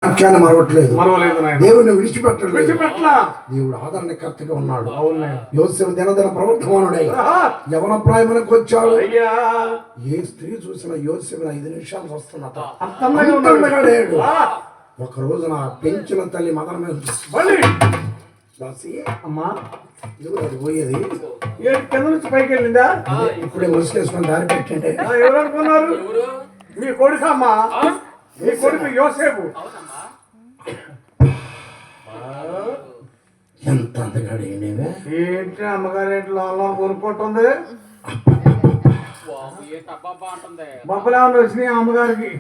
వాక్యాన్ని మరవట్లేదు, దేవుడిని విడిచిపెట్టలేదు. దేవుడు ఆదరణకర్తగా ఉన్నాడు. యోసేపు దినదిన ప్రవర్తమానుడై యవన ప్రాయమునకు వచ్చాడు. ఏ స్త్రీ చూసినా యోసేపు 5 నిమిషాలు వస్తున్నట. ఒక రోజున పెంచిన తల్లి మదన మీద అమ్మా అది పోయేది కింద నుంచి పైకి వెళ్ళిందా? ఇప్పుడే ముసుకేసుకొని దారి పెట్టండి. ఎవరు అనుకున్నారు? మీ కొడుకు అమ్మా, మీ కొడుకు యోసేపు. ఎంత అందగాడు ఏంటి అమ్మగారు ఏంటి లోపల కొనుక్కుంటుంది? బొబ్బలు వచ్చినాయి అమ్మగారికి.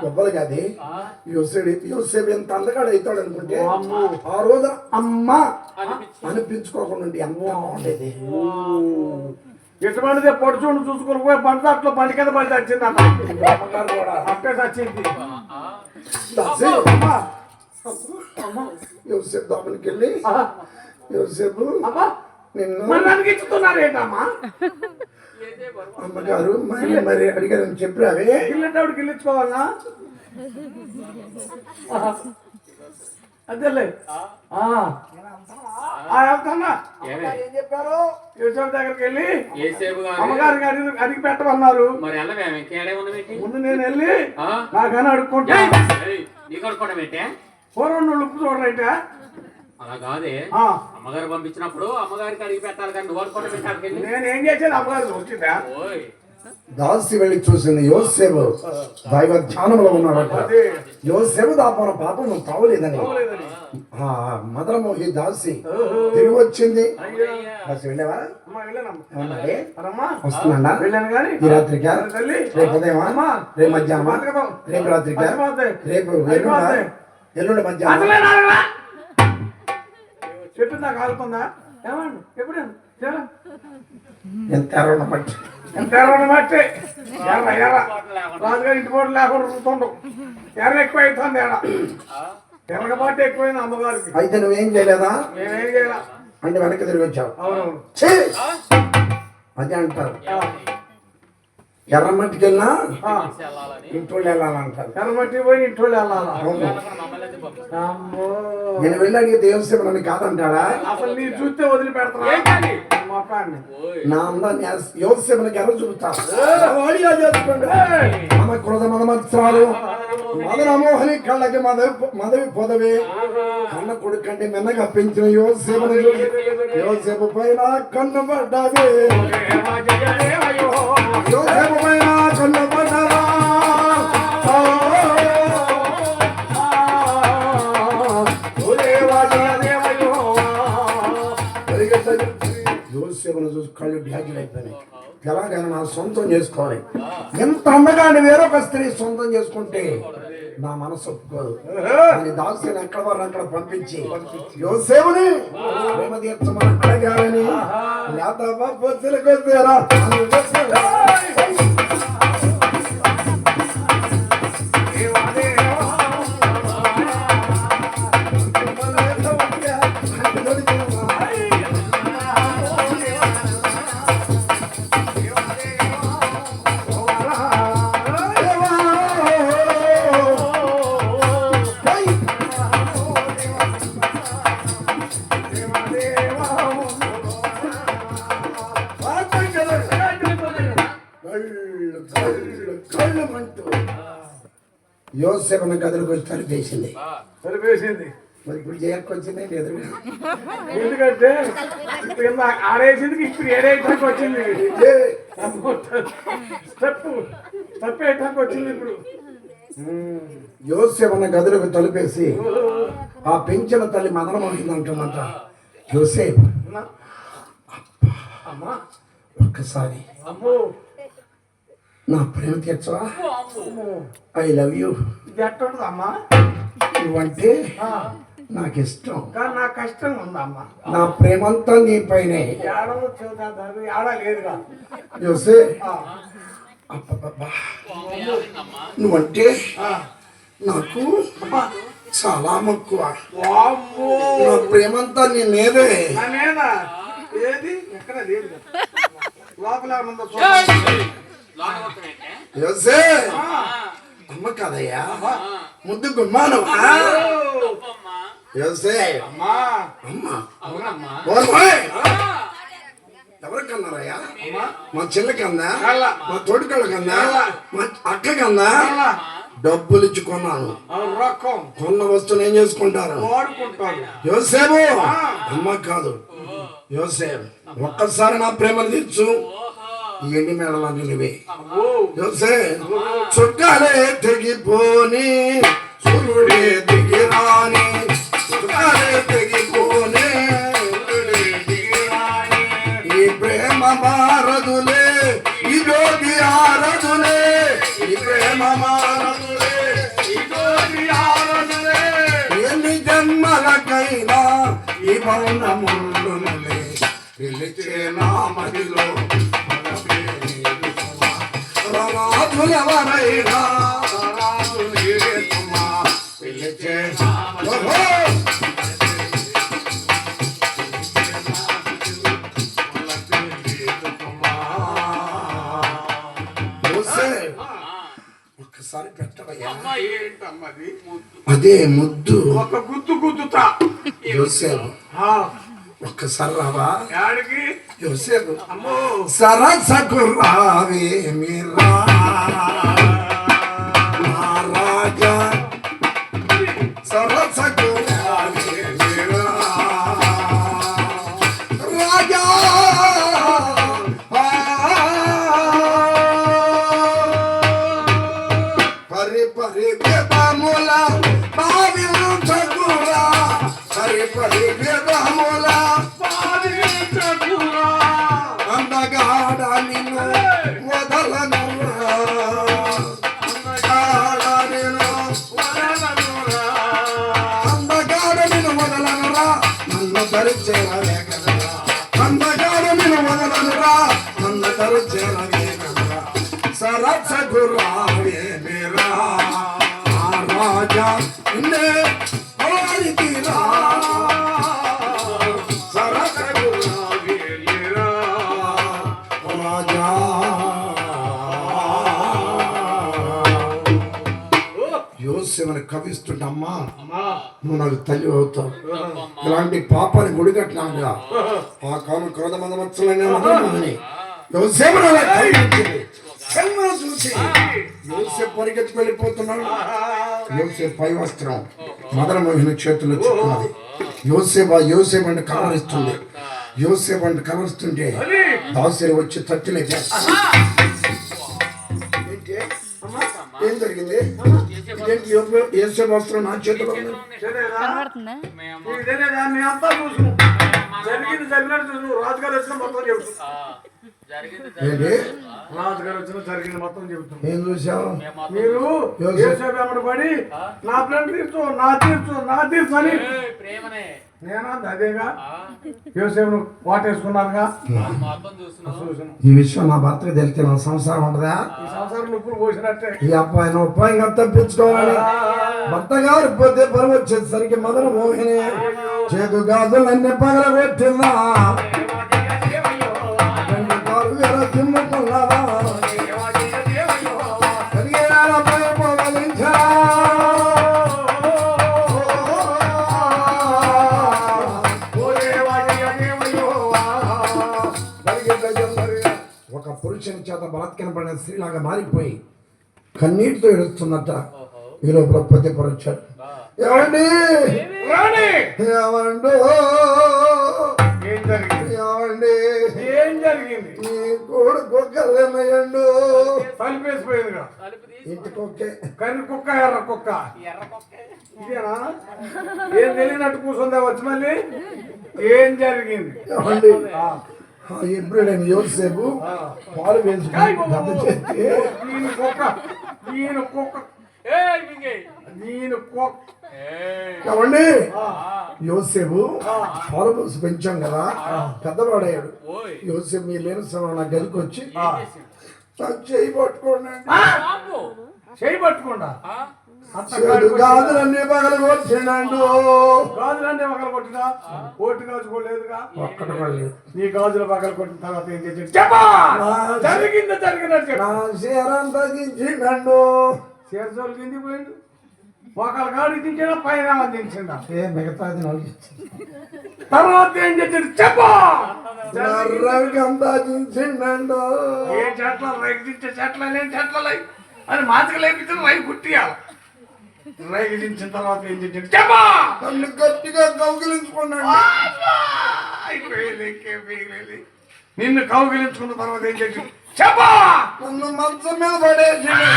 బొబ్బలు కాదు, యోసేపు ఎంత అందగాడు అవుతాడు అనుకుంటే ఆ రోజు అమ్మ అనిపించుకోకుండా ఎంత బాగుండేది. ఎటువంటిదే పొడుచుండి చూసుకుని పోయి పంట అట్లా బండి కింద పడి చచ్చింది అమ్మగారు కూడా అట్టే చచ్చింది. యోసేపు దాపలికి వెళ్ళి యోసేపు నిన్ను ఇచ్చుతున్నారు ఏంటమ్మా? అమ్మగారు మరి అడిగారని చెప్పావే. గిల్లెటప్పుడు గిల్లించుకోవాలా? అదేలే ఏం చెప్పారు? యోసేపు దగ్గరికి వెళ్ళి అమ్మగారికి అడిగి పెట్టమన్నారు. ముందు నేను వెళ్ళి నాకని అడుక్కుంటాను. పూర్వం ఉప్పు చూడరైతే అలా కాదే, అమ్మగారు పంపించినప్పుడు అమ్మగారికి అడిగి పెట్టాలి కానీ నువ్వు అనుకోవడం పెట్టాలి. నేను ఏం చేసేది? అమ్మగారు వచ్చిందా? దాసి వెళ్ళి చూసింది యోసేపు దైవ ధ్యానంలో ఉన్నాడట. యోసేపు దాపన పాపం నువ్వు తావలేదని మదనమోహి దాసి తిరిగి వచ్చింది. వెళ్ళావా? వస్తున్నాడా? ఈ రాత్రికా, రేపు ఉదయమా, రేపు మధ్యాహ్నమా, రేపు రాత్రికా, రేపు ఎల్లుండి మధ్యాహ్నం చెప్పింది నాకు ఆగుతుందా? ఏమండి ఎప్పుడు ఎంత ఎర్రన్న మట్టి, ఎంత ఎర్రన్న మట్టి. రాజుగారు ఇంటి పోటీ లేకుండా రుతుండవు. ఎర్ర ఎక్కువ అవుతుంది. ఎర్రగ పాటు ఎక్కువైంది అమ్మగారికి. అయితే నువ్వేం చేయలేదా? నేనేం చేయాల అంటే వెనక్కి తిరిగి వచ్చావు. అవునవును, అదే అంటారు. ఎర్రమట్టికి వెళ్ళినా ఇంట్లో వెళ్ళాలంటారు. ఎర్రమట్టి పోయి ఇంట్లో వెళ్ళాలా? నేను వెళ్ళి అడిగితే యోసేపు నన్ను కాదంటాడా? అసలు నీ చూస్తే వదిలిపెడతాను మొక్కాన్ని. నా అందాన్ని యోసేపునికి ఎర్ర చూపుతాను. మన క్రోధ మదమత్సరాలు మదనమోహని కళ్ళకి మదవి పొదవి కన్న కొడుకు కంటే మెన్నగా పెంచిన యోసేపును యోసేపు పైన కన్ను పడ్డాది. యోసేపు పైన కన్ను పడ్డావా? యోసేపును చూసి కళ్ళు డ్యాజీలు అయిపోయినాయి. ఎలాగైనా నా సొంతం చేసుకోవాలి. ఎంత అందగాని వేరొక స్త్రీ సొంతం చేసుకుంటే నా మనసు ఒప్పుకోదు. దాసుని ఎక్కడ వారు అక్కడ పంపించి యోసేపుని ప్రేమ తీర్చమని అడగాలని యోసేపుని గదిలోకి వచ్చి తలిపేసింది. మరి ఇప్పుడు చేయకొచ్చింది ఎదురు. ఎందుకంటే ఆడేసింది ఇప్పుడు ఏడేయటానికి వచ్చింది. స్టెప్ వేయటానికి వచ్చింది ఇప్పుడు. యోసేపుని గదిలోకి తలిపేసి ఆ పెంచిన తల్లి మదనమోహింది అంటున్నట. యోసేపు అమ్మా ఒక్కసారి నా ప్రేమ తీర్చవా? I love you. అమ్మా నువ్వంటే నాకు ఇష్టం, కానీ నాకు కష్టం ఉందమ్మా. నా ప్రేమంతా నీ పైనే. లేదుగా యోసే, నువ్వంటే నాకు చాలా మక్కువ. నా ప్రేమంతా నీ మీదే. ఏది ఎక్కడ లేదు లోపల యోసే అమ్మ కదయ్యా, ముద్దు గుమ్మానవా తప్పమ్మా. యోసే అమ్మా అమ్మా అవునమ్మా. ఓర్మాయ్ ఎవరికన్నారయ్యా మా చెల్లికన్నా మా తోటికళ్ళకన్నా మా అక్కకన్నా డబ్బులు ఇచ్చి కొన్నాను రకం కొన్న వస్తువులు ఏం చేసుకుంటారు వాడుకుంటారు. యోసేపు అమ్మ కాదు యోసేపు ఒక్కసారి నా ప్రేమను తీర్చు ఈ ఎండి మేడలా నిలివే యోసే చుట్టాలే తెగిపోని సూర్యుడే దిగిరాని చుట్టాలే తెగిపోని సూర్యుడే దిగిరాని ఈ ప్రేమ మారదులే ఈ జ్యోతి ఆరదులే ఈ ప్రేమ మారదులే ఈ జ్యోతి ఆరదులే ఎన్ని జన్మలకైనా ఈ పౌర్ణములునులే పిలిచే నా మదిలో రాజులెవరైనా పిలిచే ఓహో ఒక్కసారి పెట్టవయ్యా అమ్మా, ఏంటమ్మది అదే ముద్దు ఒక గుద్దు గుద్దుతా. యోసేపు ఆ, ఒక్కసారి రావా యాడికి యోసేపు అమ్మో సరసకు రావే మీరా మహారాజా సరసకు రావే మీరా రాజా పరి పరి వేదముల భావించకురా పరి పరి వేదముల అందగాడ నిన్ను వదలనురా అందగాడ నిన్ను వదలనురా నన్ను ధరించేవే కదరా అందగాడ నిన్ను వదలనురా నన్ను ధరించేవే కదరా సరసకు రావే మీరా ఆ రాజా నిన్నే కోరితిరా సరసకు రావే మీరా రాజా యోసేపుని కవిస్తుంటే అమ్మా నువ్వు నాకు తల్లి అవుతావు ఇలాంటి పాపాన్ని గుడిగట్టినాగా ఆ కాలం క్రోధ మదమత్సలనే మదమని యోసేపుని అలా కవించింది. కల్మను చూసి యోసేపు పరిగెత్తి వెళ్ళిపోతున్నాడు. యోసేపు పై వస్త్రం మదన మోహిని చేతుల్లో చుట్టున్నది. యోసేపు అంటే కలరిస్తుంది. యోసేపు అంటే కలరిస్తుంటే దాసులు వచ్చి తట్టిలేక ఏం జరిగింది ఏంటి యోసేపు వస్త్రం నా చేతిలో ఉంది. కనబడుతుందా? ఇదేనేదా మీ అంతా చూసు జరిగింది జరిగినట్టు చూసు రాజుగారు వచ్చిన మొత్తం చెబుతాం. ఏంటి రాజుగారు వచ్చిన జరిగింది మొత్తం చెబుతాం. ఏం చూసావు మీరు యోసేపు వెంబడి పడి నా ప్లేట్ తీర్చు నా తీర్చు నా తీర్చు అని ప్రేమనే నేనా అదేగా యోసేపును వాటేసుకున్నానుగా మొత్తం చూస్తున్నావు. చూసాను. ఈ విషయం నా భర్తకు తెలిస్తే నా సంసారం ఉండదా ఈ సంవత్సరం నువ్వులు పోసినట్టే ఈ అబ్బాయిని ఉపాయంగా తప్పించుకోవాలి. భర్త గారు పోతే పరువు వచ్చేసరికి మదన మోహిని చేతు గాజులన్నీ పగలగొట్టిందా రెండు కారు ఎలా చిమ్ముకున్నారా కడిగేలా భయపడలించా. ఒక పురుషుని చేత బలాత్కారం పడిన స్త్రీలాగా మారిపోయి కన్నీటితో ఏడుస్తున్నట్ట. ఈ లోపల ప్రతిపరు వచ్చాడు. ఏమండి రాణి ఏమండు ఏం జరిగింది ఏమండి ఏం జరిగింది ఈ కోడి కుక్కలేమయ్యండు తలిపేసిపోయిందిగా ఇంటికి ఒకే కర్రి కుక్క ఎర్ర కుక్క ఎర్ర కుక్కే. ఇదేనా ఏం తెలియనట్టు కూర్చుందా వచ్చి మళ్ళీ ఏం జరిగింది ఏమండి ఎప్పుడైనా యోసేపు పాలు వేసుకుని గద్ద చేస్తే దీని కుక్క దీని కుక్క ఏయ్ మింగే. దీని కుక్క ఏయ్. ఏమండి యోసేపు పాలు పోసి పెంచాం కదా పెద్దవాడయ్యాడు. ఓయ్. యోసేపు మీ లేని సమయం నా గదికి వచ్చి ఏం చేసింది? నాకు చేయి పట్టుకోండి బాబు. చేయి పట్టుకుండా ఆ? చెడు గాజులన్నీ పగలు కొట్టినాడు. గాజులన్నీ పగల కొట్టినా ఓటు గాజుకోలేదుగా ఒక్కటి మళ్ళీ నీ గాజులు పగల కొట్టిన తర్వాత ఏం చేసి చెప్పా జరిగింది జరిగినట్టు నా చీరంతా దించిండు. చేర్చోలు కింది పోయిండు ఒకళ్ళ కాడికి దించినా పైన దించిందా ఏ మిగతాది నాకు తర్వాత ఏం చేసిండు చెప్పు అందాజించిండో ఏ చెట్ల రైకి దించే చెట్ల లేని చెట్ల అని మాతకు లేపించిన రై కుట్టియాలి రైకి దించిన తర్వాత ఏం చేసిండు చెప్పా నన్ను గట్టిగా కౌగిలించుకున్నాడు. నిన్ను కౌగిలించుకున్న తర్వాత ఏం చేసిండు చెప్పా నన్ను మంచం మీద పడేసిండు.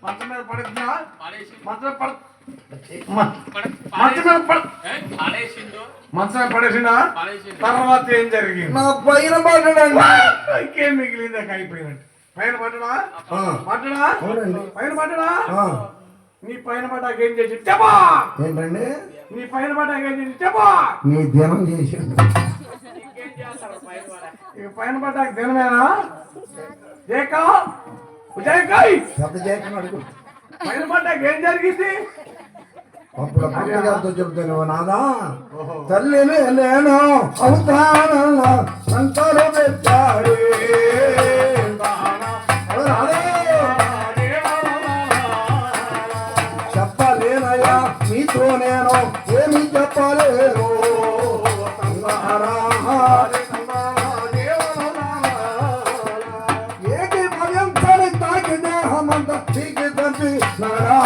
మంచం మీద పడుతున్నా పడేసి- మంచం మీద పడ పడే- మంచం మీద పడ ఏ, పడేసిండు మంచం మీద పడేసిందా పడేసిండు తర్వాత ఏం జరిగింది నా పైన పడ్డాడండి. ఇంకేం మిగిలింది అయిపోయినట్టు పైన పడ్డడా ఆ, పడ్డడా అవునండి. పైన పడ్డడా ఆ, నీ పైన పడ్డాక ఏం చేసి చెప్పా ఏంటండి నీ పైన పడ్డాక ఏం చేసి చెప్పా నీ ధ్యానం చేసిండు. ఇంకేం చేస్తాడు పైన వాడు? ఇక పైన పడ్డాక దినమేనా జయకా జయకాయ్ పెద్ద చేయకుండా అడుగు. పైన పడ్డాక ఏం జరిగింది అప్పుడు భక్తి గారితో చెబుతాను నాదా తల్లిని నేను అవుతానన్నా సంతానం పెట్టాడు. చెప్పలేనయ్యా మీతో నేను ఏమి చెప్పలేను. ఏకి భయంతని తాకి దేహమంత పీకి తంపి నాడా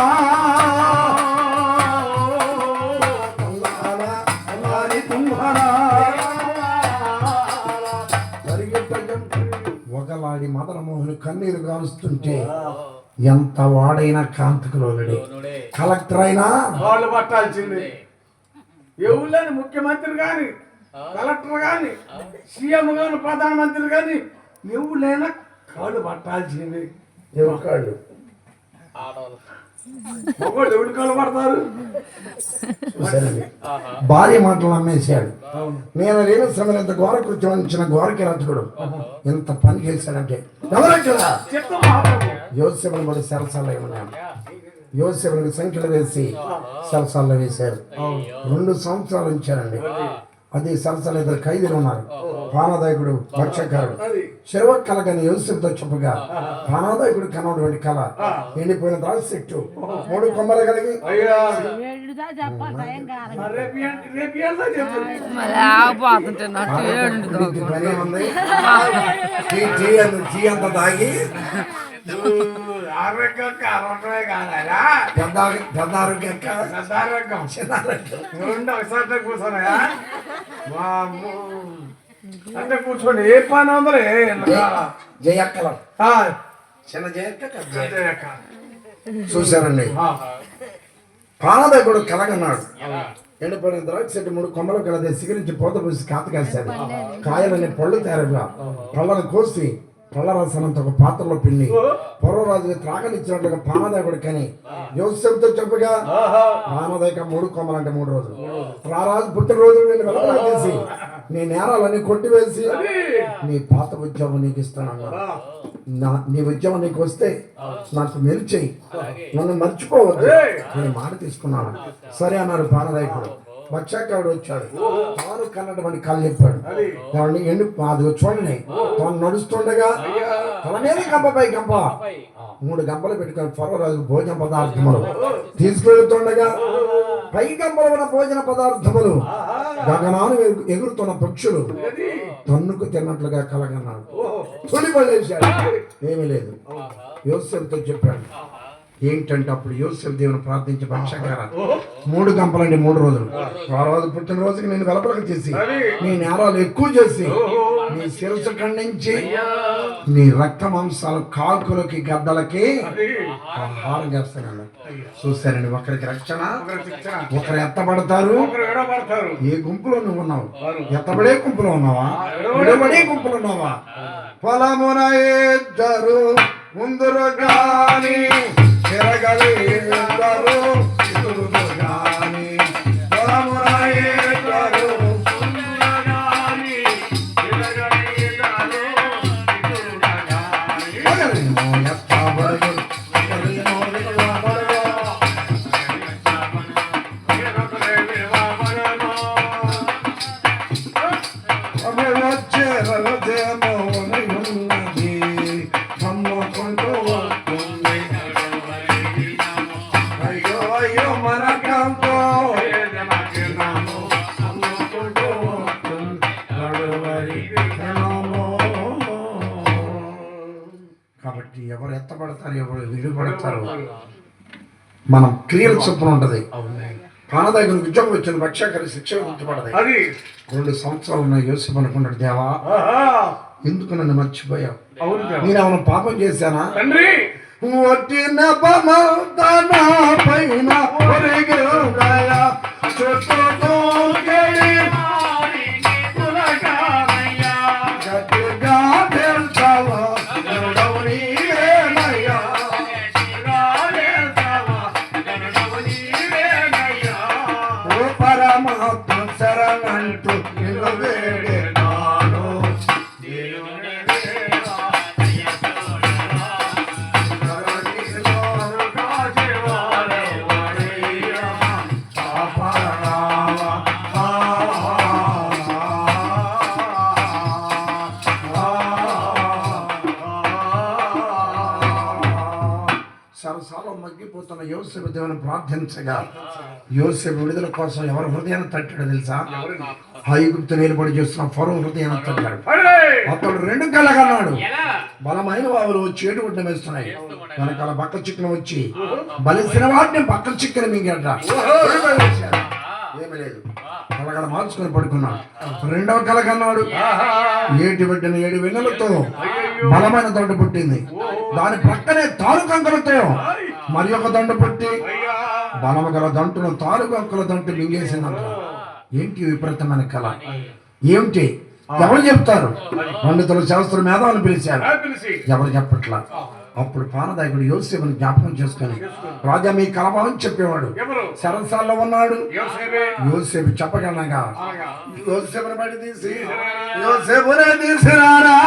ఒకలాడి మదనమోహన్ కన్నీరు కాలుస్తుంటే ఎంత వాడైనా కాంతకులోనుడే. లోనుడే. కలెక్టర్ అయినా వాళ్ళు పట్టాల్సింది ఎవరు ముఖ్యమంత్రి గాని కలెక్టర్ గాని సీఎం గాని ప్రధానమంత్రి గాని ఎవరైనా కాళ్ళు పట్టాల్సింది ఎవరికాళ్ళు ఆడవాళ్ళు. మగవాళ్ళు ఎవరి కాళ్ళు పడతారు చూశారండి. ఆహా. భార్య మాటలు నమ్మేశాడు. అవును నేను లేని శ్రమలు ఇంత ఘోర కృత్యం ఇచ్చిన ఘోరకి రథకుడు ఎంత పని చేశాడంటే ఎవరక్కడ చెప్తా మహాప్రభు యోసేపుని పడి సరసాల్లో ఉన్నాను. యోసేపుని సంఖ్యలు వేసి సరసాల్లో వేశారు. 2 సంవత్సరాలు ఉంచారండి. అది సరసాల ఇద్దరు ఖైదీలు ఉన్నారు. పానాదాయకుడు భక్షకారుడు శిరవ కలగని యోసేపుతో చెప్పగా పానాదాయకుడు కనటువంటి కళ ఎండిపోయిన ద్రాక్ష చెట్టు 3 కొమ్మలు కలిగి అయ్యా దీనికి పని ఉంది. టీ అంత తాగి ఆరోగ్యం ఆరోగ్యమే కాదా పెద్ద ఆరోగ్యం ఆరోగ్యం చిన్న ఆరోగ్యం. రెండు ఒకసారి కూర్చోనయా అంటే కూర్చోండి ఏ పని ఉందలే జయక్కల చిన్న జయక్క చూశారండి. పానాదాయకుడు కలగన్నాడు. ఎండిపోయిన ద్రాక్ష చెట్టు 3 కొమ్మలు కలదే సిగరించి పోత పూసి కాత కాశాడు. కాయలని పళ్ళు తయారుగా పళ్ళను కోసి పళ్ళ రసనంత ఒక పాత్రలో పిండి పూర్వరాజుకి త్రాగనిచ్చినట్లుగా పానాదాయకుడు కని యోసేపుతో చెప్పగా పానాదాయక 3 కొమ్మలు అంటే 3 రోజులు. రారాజు పుట్టినరోజు నేను వెలకలా చేసి నీ నేరాలన్నీ కొట్టివేసి నీ పాత ఉద్యోగం నీకు ఇస్తానన్నా. నీ ఉద్యోగం నీకు వస్తే నాకు మేలు చెయ్యి, నన్ను మర్చిపోవద్దు. నేను మాట తీసుకున్నాను. సరే అన్నారు పానదాయకుడు. భక్షకారుడు వచ్చాడు. తాను కన్నటువంటి కళ్ళు చెప్పాడు. వాడిని అది చూడండి తాను నడుస్తుండగా తల మీద గంపపై గంప 3 గంపలు పెట్టుకొని ఫరోరాజు భోజన పదార్థములు తీసుకెళ్తుండగా పై గంపలు ఉన్న భోజన పదార్థములు గగనాలు ఎగురుతున్న పక్షులు తన్నుకు తిన్నట్లుగా కలగన్నాడు. తొలిపడేశాడు. ఏమీ లేదు. యోసేపుతో చెప్పాడు. ఏంటంటే అప్పుడు యోసేపు దేవుని ప్రార్థించి భక్షకార 3 గంపలండి 3 రోజులు. ఆ రోజు పుట్టినరోజుకి నేను వెలపలకు చేసి నీ నేరాలు ఎక్కువ చేసి నీ శిరస్సు ఖండించి నీ రక్త మాంసాలు కాకులకి గద్దలకి ఆహారం చేస్తానండి. చూశానండి. ఒకరికి రక్షణ, ఒకరు ఎత్తబడతారు. ఏ గుంపులో నువ్వు ఉన్నావు? ఎత్తబడే గుంపులో ఉన్నావా? విడబడే గుంపులో ఉన్నావా? పొలమున ఇద్దరు ముందురు గాని తిరగలేరు ఇదురు గాని పొలమున ఇద్దరు ముందురు గాని తిరగలేరు ఇదురు గాని ఎత్తబడు విడతపడతారు, ఎవరు విడిపడతారు. మనం క్రియల చొప్పున ఉంటది. పానదాయకు ఉద్యోగం వచ్చిన రక్షాకరి శిక్ష గుర్తుపడదు. 2 సంవత్సరాలు ఉన్న యోసేపు అనుకున్నాడు, దేవా ఎందుకు నన్ను మర్చిపోయావు? నేను ఏమైనా పాపం చేశానా? ఒట్టిన పైన పరమాత్మ శరణంటూ నిలవేడినాను. సరసాలో మగ్గిపోతున్న యోసేపు దేవుని ప్రార్థించగా యోసేపు విడుదల కోసం ఎవరు హృదయాన్ని తట్టాడో తెలుసా? ఐగుప్తు నిలబడి చేస్తున్న ఫరో హృదయాన్ని తట్టాడు. అతడు 2 కళ్ళగా అన్నాడు. బలమైన వావులు చేటు గుడ్డ వేస్తున్నాయి, వెనకాల బక్క చిక్కున వచ్చి బలిసిన వాటిని పక్క చిక్కున మింగట. ఏమీ లేదు, కలగడ మార్చుకొని పడుకున్నాడు. 2వ కలగన్నాడు. ఏటి బిడ్డను 7 వెన్నులతో బలమైన దండు పుట్టింది, దాని ప్రక్కనే తారుకంకులతో మరి ఒక దండు పుట్టి బలము గల దంటును తారుకంకుల దంటు మింగేసిందంట. ఏంటి విపరీతమైన కళ? ఏమిటి? ఎవరు చెప్తారు? పండితులు శాస్త్ర మేధావులు పిలిచారు, ఎవరు చెప్పట్లా. అప్పుడు పానదాయకుడు యోసేపుని జ్ఞాపకం చేసుకుని, రాజా మీ కలభావం చెప్పేవాడు శరసాల్లో ఉన్నాడు. యోసేపు చెప్పగలనగా యోసేపుని బయట తీసి యోసేపునే తీసిరారా,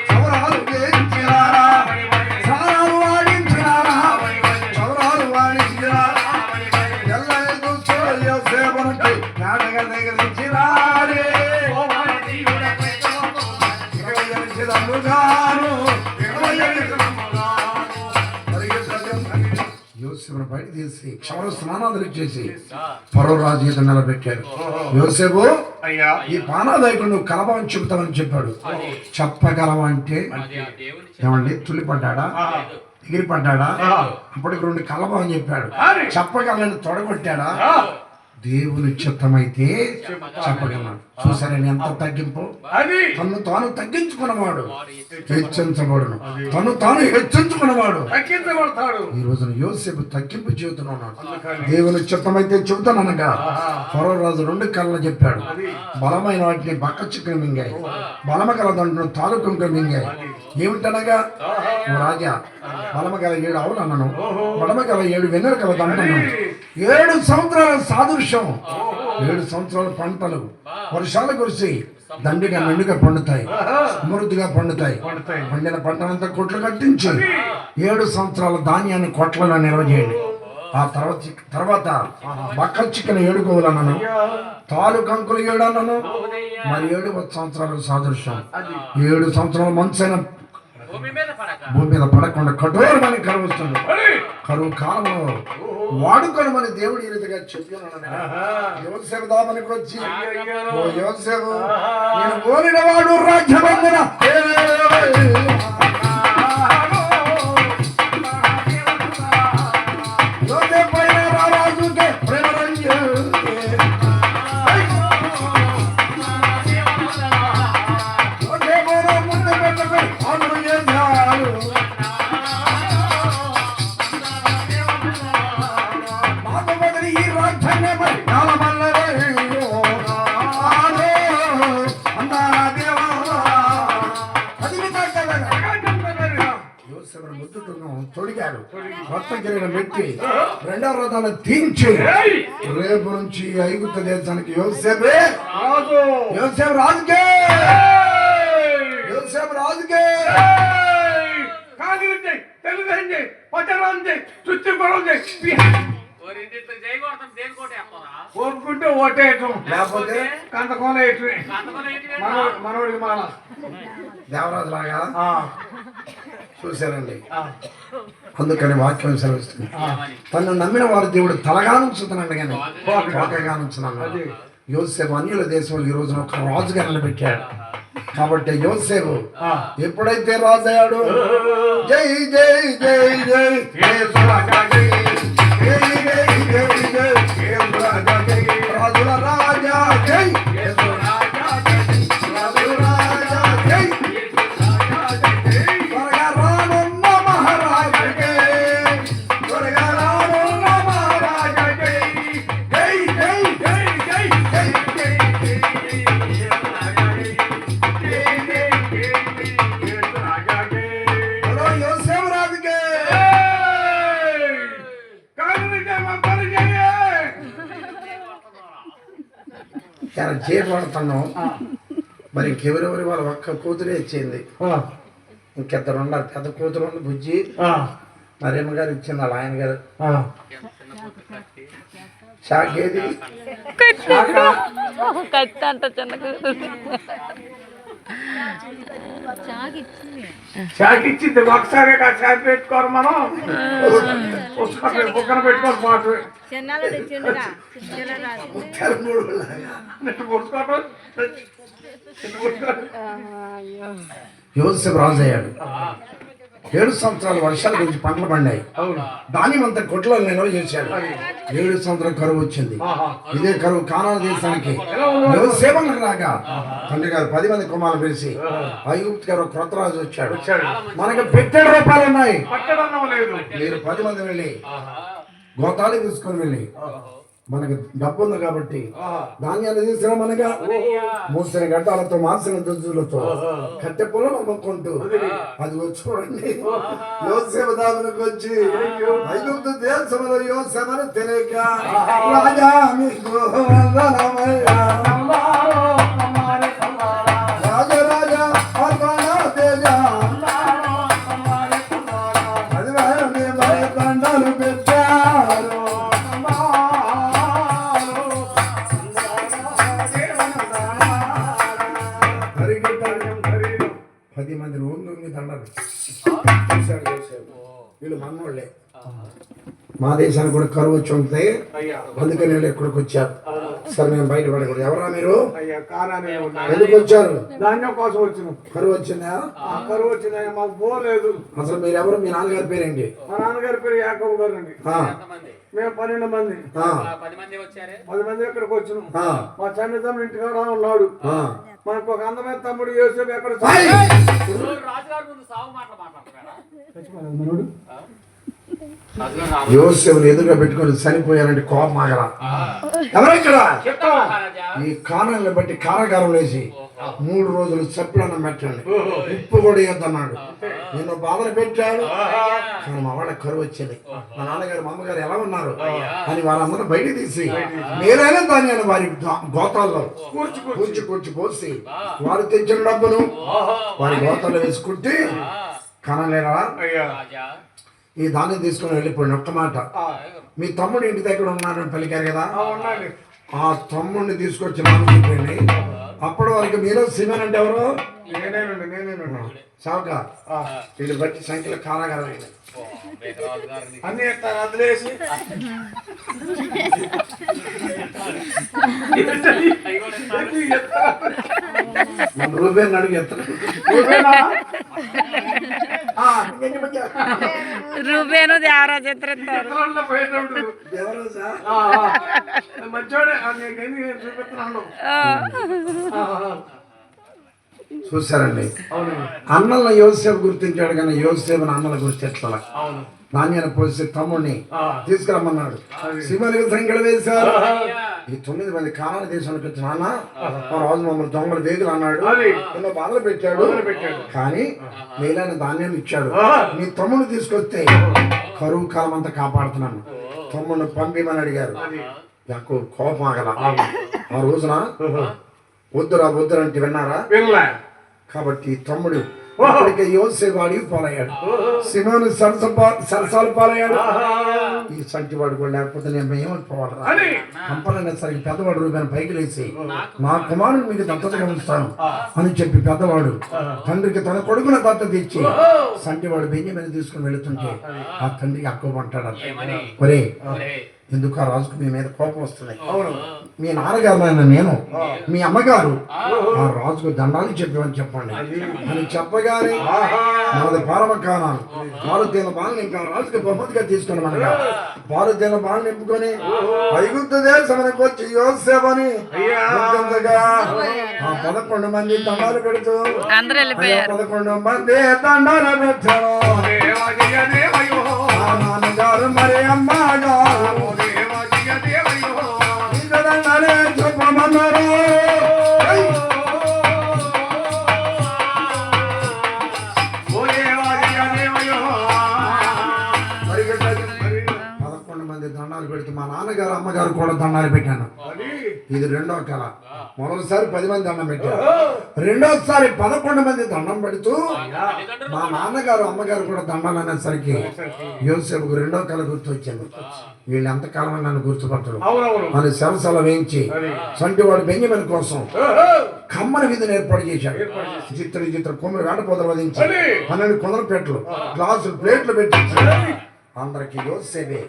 చౌరాలు వేయించిరారా, సారాలు వాడించిరారా, చౌరాలు వాడించిరారా, ఎల్లైదు యోసేపునికి నాటక దగ్గరించిరారే యోసేపును బయట తీసి క్షవర స్నానాదులు చేసి ఫరో రాజు ఎదుట నిలబెట్టారు. యోసేపు ఈ పానాదాయకుడు నువ్వు కలభావం చెబుతామని చెప్పాడు. చెప్పగలవా అంటే ఏమండి తుల్లిపడ్డా, ఎగిరిపడ్డా? అప్పటికి 2 కలభావం చెప్పాడు. చెప్పగలని తొడగొట్టాడా? దేవుని చిత్తమైతే చెప్పగలడు. చూసారని ఎంత తగ్గింపు! తను తాను తగ్గించుకున్నవాడు హెచ్చించబడును, తను తాను హెచ్చించుకున్నవాడు తగ్గించబడతాడు. ఈ రోజున యోసేపు తగ్గింపు చెబుతున్నాడు. దేవుని చిత్తమైతే చెబుతాననగా ఫరో రాజు 2 కళ్ళ చెప్పాడు. బలమైన వాటిని బక్క చిక్కుని మింగాయి, బలమ గల దండును తాలూకంగా మింగాయి. ఏమిటనగా, ఓ రాజా బలమ గల 7 ఆవులు అన్నను, బలమ గల 7 వెన్నెల గల దండను, 7 సంవత్సరాల సాదృశ్యం, 7 సంవత్సరాల పంటలు వర్షాలు కురిసి దండిగా మెండుగా పండుతాయి, సమృద్ధిగా పండుతాయి. పండిన పంటనంతా కొట్లు కట్టించి 7 సంవత్సరాల ధాన్యాన్ని కొట్లలో నిల్వ చేయండి. ఆ తర్వాత బక్క చిక్కన 7 గోవులు అన్నను, తాలు కంకులు 7 అన్నను, మరి 7 సంవత్సరాల సాదృశ్యం. 7 సంవత్సరాల మంచైన భూమి మీద పడకుండా కఠోరమైన కరువు వస్తుంది. కరువు కాలంలో వాడుకోనమని దేవుడు ఈ రీతిగా చెప్పినాడు. యోసేపు దామనికి వచ్చి, ఓ యోసేపు నేను కోరిన వాడు రాజ్యబంధన తొడిగాడు. కొత్త కిరీటం పెట్టి 2వ రథాన్ని తీయించి రేపు నుంచి ఐగుప్తు దేశానికి యోసేపు రాజుకే కోరుకుంటే ఓటేయటం, లేకపోతే కంతకోన మనోడికి మన దేవరాజు లాగా చూశారండి. అందుకని వాక్యం సెలవిస్తుంది, తను నమ్మిన వారు దేవుడు తలగా నుంచుతున్నాడు కానీ తోకగా నుంచున్నాడు. యోసేపు అన్యుల దేశంలో ఈ రోజున ఒక రాజుగా నిలబెట్టాడు. కాబట్టి యోసేపు ఎప్పుడైతే రాజు అయ్యాడు, జై జై జై జై యేసు రాజా జై, జై జై జై జై యేసు రాజా జై, రాజుల రాజా జై, యేసు రాజా జై, రాజుల రాజా జై, త్వరగా రానున్న మహారాజా జై, త్వరగా రానున్న మహారాజా జై, జై జై జై జై జై జై హలో యోసేపు రాజుకే చేయబడుతున్నాం. మరి ఇంకెవరెవరి వాళ్ళ ఒక్క కూతురే ఇచ్చింది, ఇంకిద్దరు ఉన్నారు. పెద్ద కూతురు ఉంది బుజ్జి, మరేమ గారు ఇచ్చింది వాళ్ళ ఆయన గారు. షాక్ ఏది షాక్ ఇచ్చింది ఒకసారి షాక్ పెట్టుకోరు మనం కుక్కన పెట్టుకోరు పాటు యోసేపు రాజు అయ్యాడు. 7 సంవత్సరాలు వర్షాల గురించి పంటలు పండాయి. దానిమంతా కొట్లో నిల్వ చేశాడు. 7 సంవత్సరాలు కరువు వచ్చింది. ఇదే కరువు కానాను దేశానికి యోసేపుకు రాగా తండ్రి గారు 10 మంది కుమారులు పిలిచి ఐగుప్తు గారు క్రొత్త రాజు వచ్చాడు, మనకి పెట్టెడు రూపాయలు ఉన్నాయి, మీరు 10 మంది వెళ్ళి గోతాలు తీసుకొని వెళ్ళి మనకు డబ్బు ఉంది కాబట్టి ధాన్యాన్ని తీసుకురా, మనగా మూసిన గడ్డాలతో మాసిన దుద్దులతో కట్టె పొలం అమ్ముకుంటూ అది వచ్చుకోండి. యోసేపు దానికి వచ్చి ఐగుప్తు దేశంలో యోసేపుని తెలియక రాజా మీకు వందనమయ్యా, రాజరాజా అది మరి దండాలు పెట్టారు. 10 మంది రోజు దండాలు చూశాడు యోసేపు. వీళ్ళు మనోళ్ళే, మా దేశానికి కూడా కరువు వచ్చి ఉంటాయి, అందుకని వీళ్ళు ఎక్కడికి వచ్చారు. సరే మేము బయట పడకూడదు. ఎవరా మీరు, ఎందుకు వచ్చారు? ధాన్యం కోసం వచ్చిన. కరువు వచ్చిందా? కరువు వచ్చిందా? మాకు పోలేదు. అసలు మీరు ఎవరు? మీ నాన్నగారి పేరేంటి? మా నాన్నగారి పేరు యాకబు గారు అండి. మేము 12 మంది. 10 మంది ఇక్కడికి వచ్చినాం. మా చిన్న తమ్ముడు ఇంటికాడ ఉన్నాడు. మనకు ఒక అందమైన తమ్ముడు యోసేపు ఎక్కడ యోసేపుని ఎదురుగా పెట్టుకొని చనిపోయారంటే కోపం ఆగరా? ఎవరెక్కడ? ఈ కారణాలను బట్టి కారాగారం వేసి 3 రోజులు చెప్పులన్న పెట్టండి, ఉప్పు కూడా ఇద్దన్నాడు. నిన్ను బాధలు పెట్టాడు, కానీ మా వాళ్ళ కరువు వచ్చింది. మా నాన్నగారు మా అమ్మగారు ఎలా ఉన్నారు అని వాళ్ళందరూ బయట తీసి మేలైన ధాన్యాన్ని వారి గోతాల్లో కూర్చి పోసి వారు తెచ్చిన డబ్బును వారి గోతాల్లో వేసుకుంటే కనలేరా ఈ ధాన్యం తీసుకుని వెళ్ళిపోయిన ఒక్క మాట, మీ తమ్ముడు ఇంటి దగ్గర ఉన్నారని పలికారు కదా, ఆ తమ్ముడిని తీసుకొచ్చి నాకు చెప్పండి. అప్పటి వరకు మీరు సిమెన్ అంటే ఎవరు? నేనేనండి. సావుకా వీళ్ళు బట్టి సంఖ్యలో కారాగారం అయింది. అన్ని వదిలేసి రూపాయలు అడుగు ఎత్తాడు. రూపేను దేవరాజు చూసారండి, అన్నల యోసేపు గుర్తించాడు కానీ యోసేపు అన్నల గుర్తించట్ల. ధాన్యాన్ని పోసి తమ్ముడిని తీసుకురమ్మన్నాడు. శివలికి సంఖ్యలు వేశారు. ఈ 9 మంది కానాను దేశానికి వచ్చిన నాన్న రాజు మమ్మల్ని దొంగలు వేగులు అన్నాడు, ఎన్నో బాధలు పెట్టాడు, కానీ మేలైన ధాన్యాన్ని ఇచ్చాడు. నీ తమ్ముడిని తీసుకొస్తే కరువు కాలం అంతా కాపాడుతున్నాను, తమ్ముడిని పంపిమని అడిగారు. నాకు కోపం ఆగల. ఆ రోజున వద్దురంటే విన్నారా? కాబట్టి తమ్ముడు ఇప్పటికే యోసేపు అడిగి పాలయ్యాడు, సిమోను సరసాలు పాలయ్యాడు. ఈ సంటివాడు కూడా లేకపోతే నేను ఏమైపోవాలి కంపలైనా సరే పెద్దవాడు రూపాయలు పైకి లేచి నా కుమారుడు మీకు దత్తతగా ఉంచుతాను అని చెప్పి పెద్దవాడు తండ్రికి తన కొడుకున దత్తత ఇచ్చి సంటివాడు బెంజమిని తీసుకుని వెళుతుంటే ఆ తండ్రికి అక్కువ అంటాడు, ఒరే ఎందుకు ఆ రాజుకు మీ మీద కోపం వస్తుంది. మీ నాన్నగారు నేను మీ అమ్మగారు ఆ రాజుకు దండాలు చెప్పమని చెప్పండి అని చెప్పగానే మనది పారమకానాలు పాలుతీల బాలు నింపి ఆ రాజుకి బహుమతిగా తీసుకుని మనగా పాలుతీల బాలు నింపుకొని ఐగుప్తు దేశానికి వచ్చి యోసేపుని గుర్తించగా ఆ 11 మంది దండాలు పెడుతూ అందరూ వెళ్ళిపోయారు. 11 మంది దండాలు పెట్టారు. ఆ నాన్నగారు మరి అమ్మగారు ఇంకా దండాలే చెప్పమన్నారు. దండాలు పెడుతూ మా నాన్నగారు అమ్మగారు కూడా దండాలు పెట్టాను. ఇది రెండో కళ. మొదటిసారి 10 మంది దండం పెట్టారు. రెండోసారి 11 మంది దండం పెడుతూ మా నాన్నగారు అమ్మగారు కూడా దండాలు అనేసరికి యోసేపుకు రెండో కళ గుర్తొచ్చింది. వీళ్ళు ఎంతకాలం నన్ను గుర్తుపట్టరు అని సరసల వేయించి సంటివాడు బెంజమిన్ కోసం కమ్మని విధిని ఏర్పాటు చేశాడు. చిత్ర కొమ్మలు వేటపోతలు వధించి 12 కుదర పెట్టలు గ్లాసులు ప్లేట్లు పెట్టించి అందరికి యోసేపే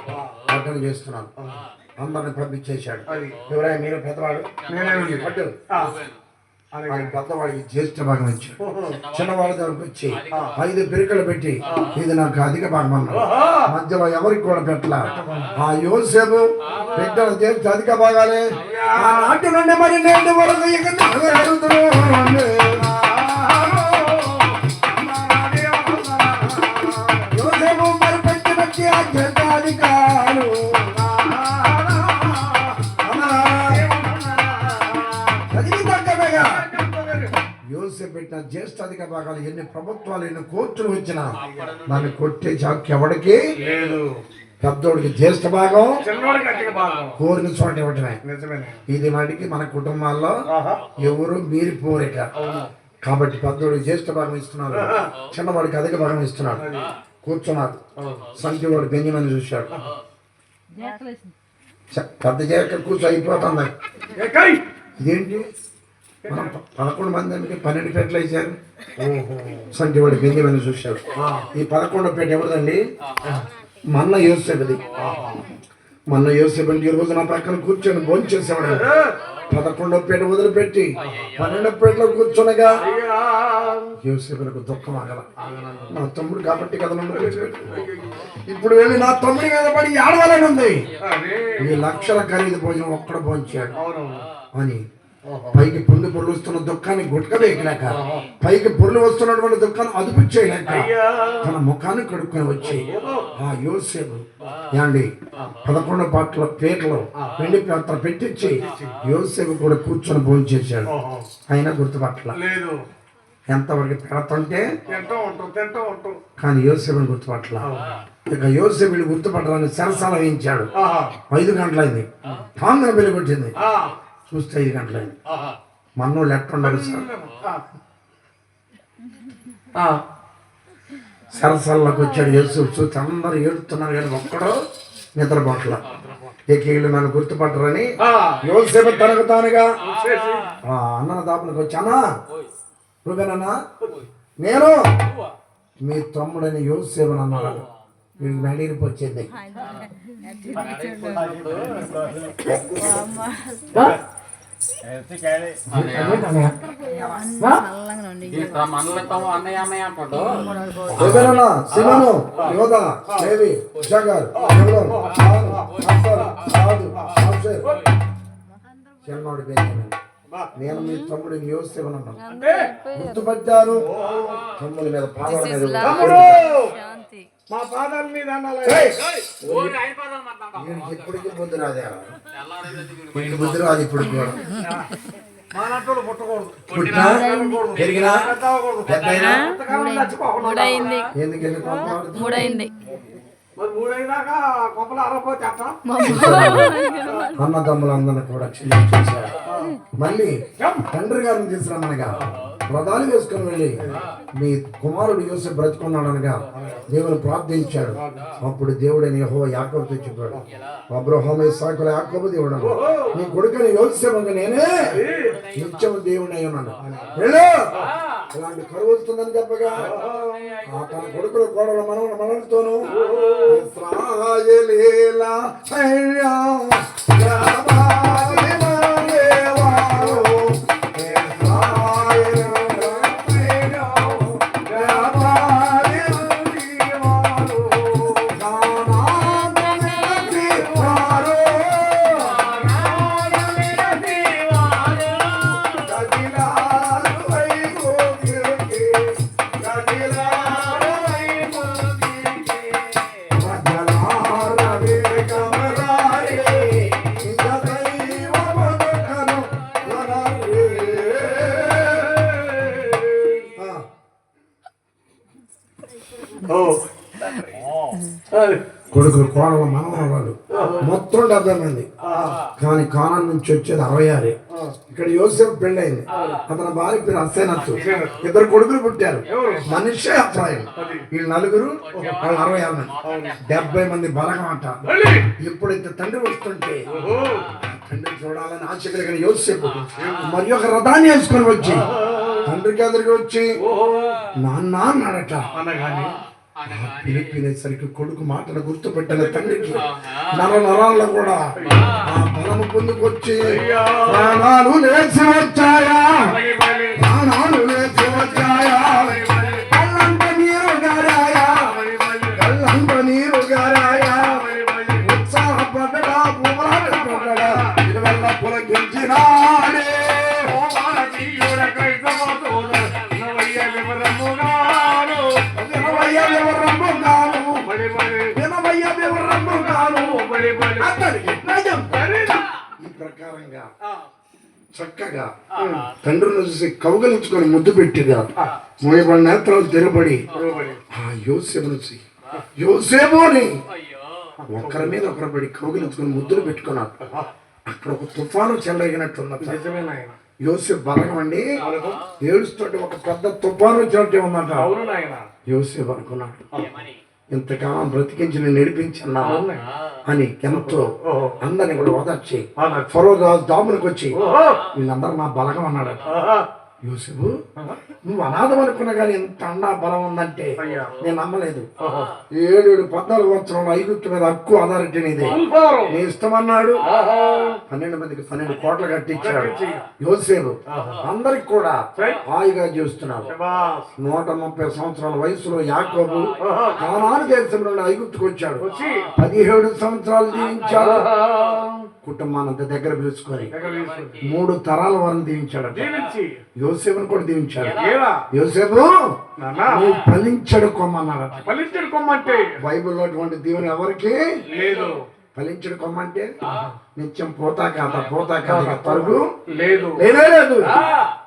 అడ్డం చేస్తున్నాను. అందరిని పంపించేశాడు. ఎవరైనా మీరు పెద్దవాడు పట్టు పెద్దవాడికి జ్యేష్ఠ భాగం ఇచ్చాడు. చిన్నవాడి దగ్గరకు వచ్చి 5 పిరికలు పెట్టి ఇది నాకు అధిక భాగం అన్నాడు. మధ్యలో ఎవరికి కూడా పెట్టలా. ఆ యోసేపు పెట్టిన జ్యేష్ఠ అధిక భాగాలే ఆ నాటి నుండి మరి నేటి వరకు యోసేపు మరి పెట్టిన అధికారులు యోసేపు పెట్టిన జ్యేష్ఠ అధిక భాగాలు ఎన్ని ప్రభుత్వాలు ఎన్ని కోర్టులు వచ్చినా దాన్ని కొట్టే చాకు ఎవడికి లేదు. పెద్దోడికి జ్యేష్ఠ భాగం కోరిన చోట ఇవ్వటమే. ఇది మటుకి మన కుటుంబాల్లో ఎవరు మీరి పోరిక కాబట్టి పెద్దోడికి జ్యేష్ఠ భాగం ఇస్తున్నారు, చిన్నవాడికి అధిక భాగం ఇస్తున్నాడు. కూర్చున్నారు. సంఖ్యవాడు బెంజమిన్ చూశాడు. పెద్ద జాక కూర్చో అయిపోతుంది. ఇదేంటి మనం 11 మంది అంటే 12 పెట్టలు వేసారు. సంఖ్యవాడు బెంజమిన్ చూశాడు. ఈ 11వ పెట్ట ఎవరిదండి? మన్న యోసేపుది. మన్న యోసేపు అంటే ఈ రోజు నా పక్కన కూర్చొని భోజనం చేసేవాడు. 11వ పెట్ట వదిలిపెట్టి 12వ పెట్టలో కూర్చొనగా యోసేపులకు దుఃఖం ఆగల. నా తమ్ముడు కాబట్టి కదా నన్ను కూర్చోబెట్టు. ఇప్పుడు వెళ్ళి నా తమ్ముడి మీద పడి ఏడవాలని ఉంది. ఈ లక్షల ఖరీదు భోజనం ఒక్కడ భోంచాడు అని పైకి పొందు పొరులు వస్తున్న దుఃఖాన్ని గుట్క వేయలేక పైకి పొరులు వస్తున్నటువంటి దుఃఖాన్ని అదుపు చేయలేక తన ముఖాన్ని కడుక్కొని వచ్చి ఆ యోసేపు యాండి 11 పాటల పేర్లు వెండి పాత్ర పెట్టించి యోసేపు కూడా కూర్చొని భోజనం చేశాడు. అయినా గుర్తుపట్టల. ఎంతవరకు పెడతంటే కానీ యోసేపుని గుర్తుపట్టల. ఇక యోసేపుని గుర్తుపట్టడానికి సరసాల వేయించాడు. 5 గంటలైంది. తాంగ వెలుగొచ్చింది. చూస్తే 5 గంటలైంది. మన్నోళ్ళు ఎట్టుండరు సార్. సరసల్లోకి వచ్చాడు యేసు. చూస్తే అందరూ ఏడుతున్నారు కానీ ఒక్కడో నిద్రపోట్ల. ఇక వీళ్ళు నన్ను గుర్తుపట్టరని యోసేపు తనకు తానుగా అన్న దాపులకు వచ్చానా నువ్వేనన్నా నేను మీ తమ్ముడని యోసేపుని అన్నాడు. వీడికి మెడీరిపి వచ్చింది. శివను యోధ దేవి జగర్ చిన్నోడి బెంజమిన్ నేను మీ తమ్ముడు యోసేపుని అన్నాను. గుర్తుపట్టారు. తమ్ముడి మీద పాదాల మీద మా పాదాల మీద ఇప్పటికీ బుద్ధి రాదే. బుద్ధి రాదు ఇప్పుడు కూడా. మూడైంది. అన్నదమ్ములందరినీ కూడా క్షమించేశారు. మళ్ళీ తండ్రి గారిని తీసుకురమ్మనగా వ్రతాలు వేసుకుని వెళ్ళి మీ కుమారుడు యోసేపు బ్రతుకున్నాడనగా దేవుని ప్రార్థించాడు. అప్పుడు దేవుడని యెహోవా యాకోబుతో చెప్పాడు. అబ్రహాము ఇస్సాకుల యాకోబు దేవుడు నీ కొడుకుని యోసేపు నేనే నిత్యము దేవుడై ఉన్నాను. వెళ్ళు అలాంటి కరువు వస్తుందని చెప్పగా ఆ తన కొడుకుల కోడల మనలతోనూ ఇశ్రాయేలీలా సైన్యం రావాలి మనదేవారు. ఇశ్రాయేలీలా సైన్యం రావాలి మనదేవారు. కానాను నిలచివారు. గదిలాలు వైభోగికి, గదిలాలు వైభోగికి. మధ్యలారవే కమరారే, నిజ దైవమునకను వనరే. కొడుకులు కోడలు మనవరాలు మొత్తం 70 మంది. కానీ కానాన్ నుంచి వచ్చేది 66. ఇక్కడ యోసేపు పెళ్ళైంది. అతని భార్య పేరు అసేనత్తు. 2 కొడుకులు పుట్టారు. మనిషి అభిప్రాయం వీళ్ళు 4 వాళ్ళు 66 మంది. 70 మంది బలగం అంట. ఎప్పుడైతే తండ్రి వస్తుంటే తండ్రి చూడాలని ఆశ కలిగిన యోసేపు మరి ఒక రథాన్ని వేసుకొని వచ్చి తండ్రికి ఎదురుగా వచ్చి నాన్న అన్నాడట. పిలిపినేసరికి కొడుకు మాటను గుర్తుపెట్టిన తండ్రికి నరాల్లో కూడా ఆ బలము పొందుకొచ్చి ప్రాణాలు లేచి వచ్చాయా, ప్రాణాలు లేచి వచ్చాయా, కళ్ళంట నీరు గారాయా, కళ్ళంట నీరు గారాయా. ఉత్సాహపడ్డా పులాటపడ్డా ఇరువెల్ల పులకించినాడే. ఈ ప్రకారంగా చక్కగా తండ్రిని చూసి కౌగలించుకొని ముద్దు పెట్టిగా మోయబడి నేత్రాలు తెరబడి ఆ యోసేపు నుంచి యోసేపుని ఒకరి మీద ఒకరు పడి కౌగలించుకొని ముద్దులు పెట్టుకున్నారు. అక్కడ ఒక తుఫాను చెలగినట్టున్నది. యోసేపు బలగం అండి ఏడుస్తుంటే ఒక పెద్ద తుఫాను వచ్చినట్టే ఉందంట. యోసేపు అనుకున్నాడు ఇంతకాలం బ్రతికించి నేను నడిపించన్నా అని ఎంతో అందరిని కూడా ఓదార్చి ఫరో రాజు దామునికి వచ్చి వీళ్ళందరూ నా బలగం అన్నాడట. యోసేపు నువ్వు అనాథం అనుకున్నా కానీ ఇంత అండా బలం ఉందంటే నేను నమ్మలేదు. 7 14 సంవత్సరాలు ఐగుప్తు మీద హక్కు అథారిటీ నీదే, నీ ఇష్టమన్నాడు. 12 మందికి 12 కోట్లు కట్టించాడు యోసేపు. అందరికి కూడా హాయిగా జీవిస్తున్నాడు. 130 సంవత్సరాల వయసులో యాకోబు కానాను దేశం నుండి ఐగుప్తుకు వచ్చాడు. 17 సంవత్సరాలు జీవించాడు. కుటుంబానంత దగ్గర పిలుచుకొని 3 తరాల వారిని దీవించాడు. యోసేపుని కూడా దీవించాడు. యోసేపు నువ్వు ఫలించడు కొమ్మన్నాడు. ఫలించడు కొమ్మంటే బైబిల్లో అటువంటి దీవెన ఎవరికి లేదు. ఫలించడు కొమ్మంటే నిత్యం పోతా కాదు తరుగు లేదు లేదు.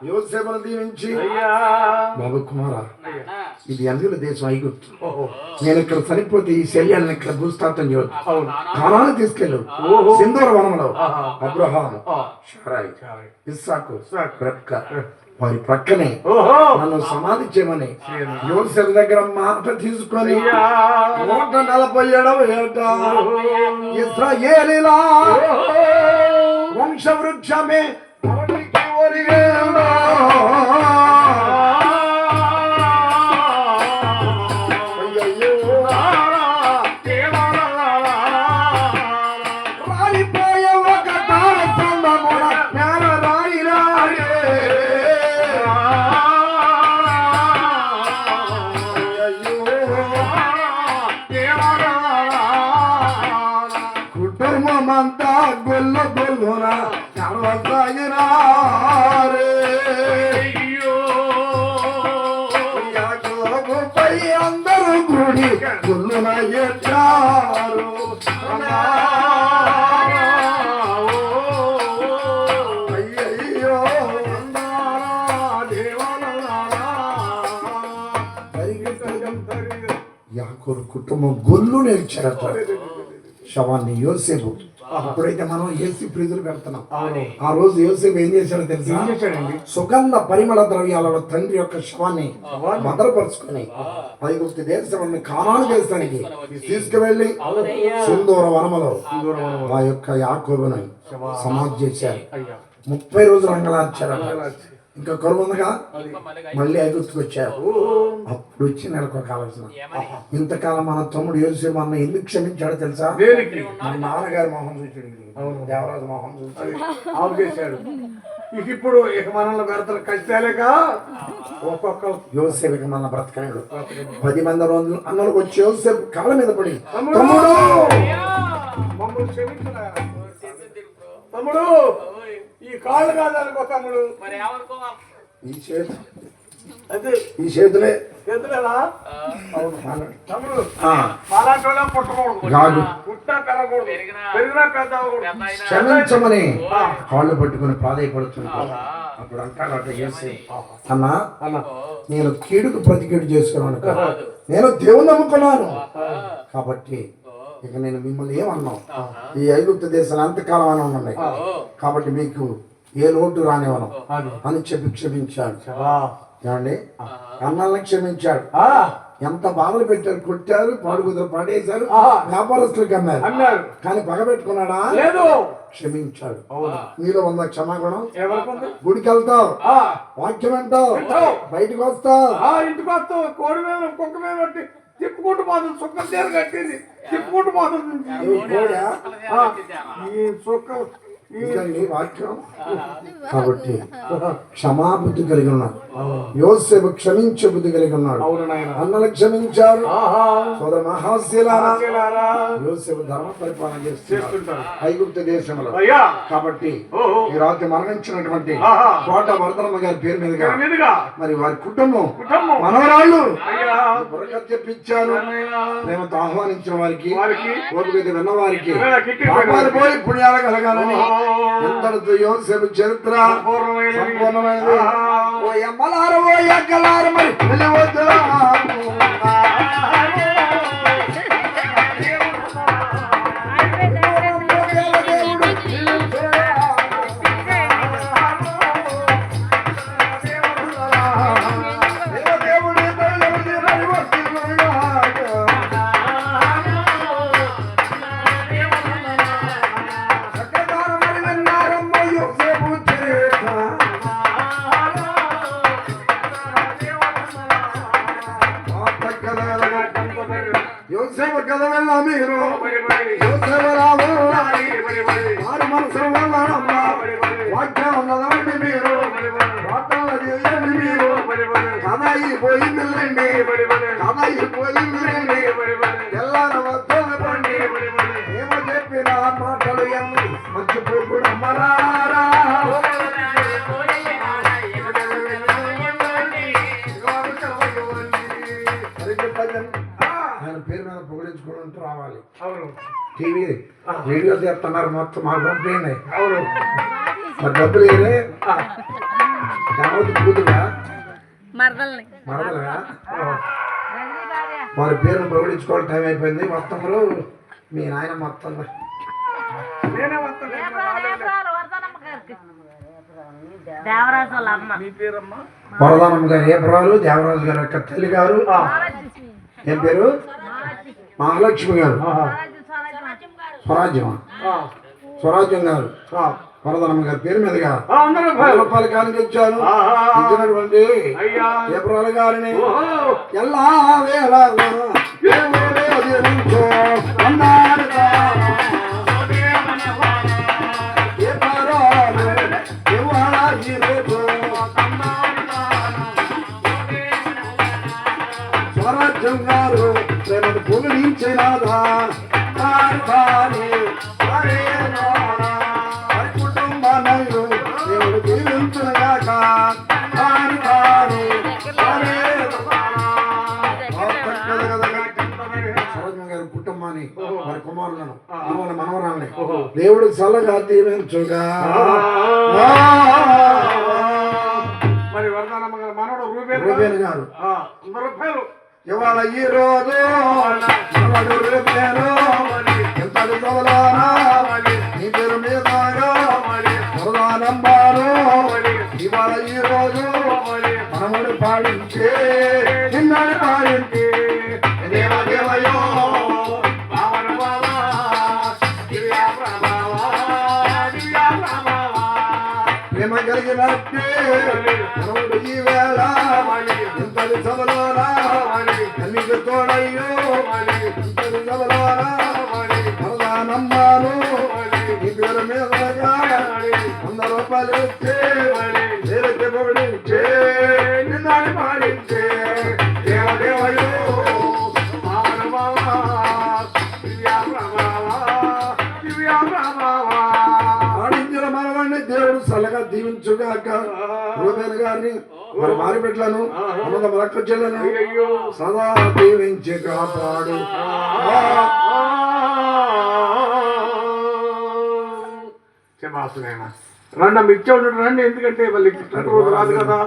యోసేపును దీవించి బాబు కుమారా ఇది అందుల దేశం ఐగుప్తు. నేను ఇక్కడ చనిపోతే ఈ శల్యాలను ఇక్కడ భూస్థాపన చేయవచ్చు. కానాను తీసుకెళ్ళు. సింధూర వనంలో అబ్రహాము, షారాయి, ఇస్సాకు, రెబ్కా వారి ప్రక్కనే నన్ను సమాధి చేయమని యోసేపు దగ్గర మాట తీసుకొని 147వ ఏట ఇశ్రాయేలీలా వంశవృక్షమే ఎవరికి ఒరిగేనా. రాలిపోయే ఒక తారతండ కూడా జ్ఞాన రాయిరాడే. కుటుంబమంతా గొల్లున నడవసాగినారే. యాకోబుపై అందరూ గుడి గొల్లున ఎచ్చారు. అయ్యయ్యో యాకోబు కుటుంబం గొల్లు నేర్చారట శవాన్ని యోసేపు. ఇప్పుడైతే మనం ఏసీ ప్రిజులు పెడుతున్నాం. ఆ రోజు యోసేపు ఏం చేశాడో తెలుసా? సుగంధ పరిమళ ద్రవ్యాలలో తండ్రి యొక్క శవాన్ని భద్రపరుచుకొని ఐగుప్తు దేశాన్ని కానాను దేశానికి తీసుకువెళ్ళి సింధూర వనములో ఆ యొక్క యాకోబుని సమాధి చేశారు. 30 రోజులు అంగలార్చారట. ఇంకా కరువు ఉందిగా ఇంకా మళ్ళీ ఐగుప్తుకు వచ్చారు. అప్పుడు వచ్చి నెలకు ఒక ఆలోచన, ఇంతకాలం మన తమ్ముడు యోసేపు అన్న ఎందుకు క్షమించాడో తెలుసా? మన నాన్నగారి మొహం చూచాడు, దేవరాజు మొహం చూచాడు, ఆపేశాడు. ఇప్పుడు ఇక మనల్ని పెడతారు కష్టాలేక ఒక్కొక్క యోసేపుకి మన బ్రతకనాడు. 10 మంది అన్నలకు వచ్చి యోసేపు కాళ్ళ మీద పడి, తమ్ముడు మమ్మల్ని క్షమించరా తమ్ముడు, ఈ కాళ్ళు కాదనుకో తమ్ముడు, మరి ఏమనుకో ఈ చేతు అదే ఈ చేతులే చేతులేనా తమ్ముడు, ఆ, అలాంటి వాళ్ళ పుట్టకూడదు, కాదు పుట్టా పెరగకూడదు, పెరిగినా పెద్ద అవ్వకూడదు. క్షమించమని కాళ్ళు పట్టుకుని ప్రాధాయపడుతున్నాడు. అప్పుడు అంటాడు అట్లా చేసి, అన్నా నేను కీడుకు ప్రతి కీడు చేసుకున్నాను కదా, నేను దేవుని నమ్ముకున్నాను కాబట్టి ఇక నేను మిమ్మల్ని ఏమన్నాను, ఈ ఐగుప్తు దేశాలు అంతకాలం అని ఉన్నాయి కాబట్టి మీకు ఏ లోటు రానివ్వను అని చెప్పి క్షమించాడు. ఏమండి, అన్నల్ని క్షమించాడు. ఎంత బాధలు పెట్టారు, కొట్టారు, పాడుగుదలు పడేశారు, వ్యాపారస్తులకు అన్నారు, కానీ పగ పెట్టుకున్నాడా? లేదు, క్షమించాడు. నీలో ఉందా క్షమాగుణం? ఎవరికి? గుడికి వెళ్తావు, వాక్యం అంటావు, బయటకు వస్తావు, ఇంటికి వస్తావు, కోడి మీద కుక్క మీద పట్టి తిప్పుకుంటూ పోతుంది, సుక్క తీర కట్టింది తిప్పుకుంటూ పోతుంది. ఈ సుక్క ఇదండి వాక్యం. కాబట్టి క్షమాబుద్ధి కలిగి ఉన్నాడు యోసేపు, క్షమించే బుద్ధి కలిగి ఉన్నాడు. అన్నలు క్షమించారు. సోదర మహాశీలారా, యోసేపు ధర్మ పరిపాలన చేస్తున్నాడు ఐగుప్తు దేశంలో. కాబట్టి ఈ రాత్రి మరణించినటువంటి కోట వర్ధనమ్మ గారి పేరు మీదుగా మరి వారి కుటుంబం మనవరాళ్ళు బుర్రకథ చెప్పించారు. ప్రేమతో ఆహ్వానించిన వారికి, ఓపిక విన్న వారికి పాపాలు పోయి పుణ్యాలు కలగాలని ఎంతటితో యోసేపు చరిత్ర సంపూర్ణమైనది. ఓ ఎమ్మలారు, ఓ ఎక్కలారు, మరి వెళ్ళవద్దు. యోసేపు కథ వెళ్ళా మీరు, యోసేపు రావు వారి మనసు వెళ్ళారమ్మ, వాక్యం ఉన్నదండి మీరు, వార్తలు చేయండి మీరు, కథ అయిపోయింది వెళ్ళండి, కథ అయిపోయింది వెళ్ళండి, తెల్లారి వద్దలు పండి, ఏమో చెప్పిన మాటలు ఎన్ని మర్చిపోకుండా అమ్మరారా. ఆయన పేరు మీద పొగిడించుకుంటూ రావాలి. టీవీ రేడియో చేస్తున్నారు, మొత్తం మాకు పంపేయండి. మరి డబ్బులు ఏరే కూతురుగా మరదలుగా వారి పేరును పొగిడించుకోవడం టైం అయిపోయింది. మొత్తంలో మీ నాయన మొత్తం వరదానమ్మ గారు ఏప్రాలు, దేవరాజు గారు యొక్క తల్లి గారు ఏం పేరు? మహాలక్ష్మి గారు, స్వరాజ్యం గారు, వరదనమ్మ గారి పేరు మీదుగా 10 రూపాయలు కానుక ఇచ్చాను. ఇచ్చినటువంటి ఏప్రాలు గారిని ఎలా వేళ స్వరాజ్యం గారు ప్రేమను పొగిడించినాదా కుటుంబాన్ని దేవుడు దీవించుగాక. గారి కుటుంబాన్ని, వారి కుమారులను, మనవరాల్ని దేవుడు చల్లగా దీవించుగా. మరి వరదానమ్మ గారు మనవడు రూబేన్ గారు రూపాయలు ఇవాళ ఈ రోజు ఎంతటి చదవానా నీ పేరు మీద వరదానమ్మారు. ఇవాళ ఈ రోజు మనముడు పాడించే నిన్నడు పాడించే దేవదేవయో ప్రేమ కలిగినట్టే మనవుడు ఈ వేళ ఇంతటి సభలోనా తల్లికి తోడయ్యో ఇంతటి సభలోనా నమ్మాను నీ పేరు మీదగా 100 రూపాయలు ఇచ్చే నేలకి పొగిడించే నిన్నాడు పాడించే దేవదేవయో ఆడించిన మనవాడిని దేవుడు సలగా దీవించుగాక రూపేణ గారిని మరి మారిపెట్లను అన్నద మరొక్క చెల్లను సదా దీవించి కాపాడు రండి ఇచ్చే రండి ఎందుకంటే మళ్ళీ రాదు కదా.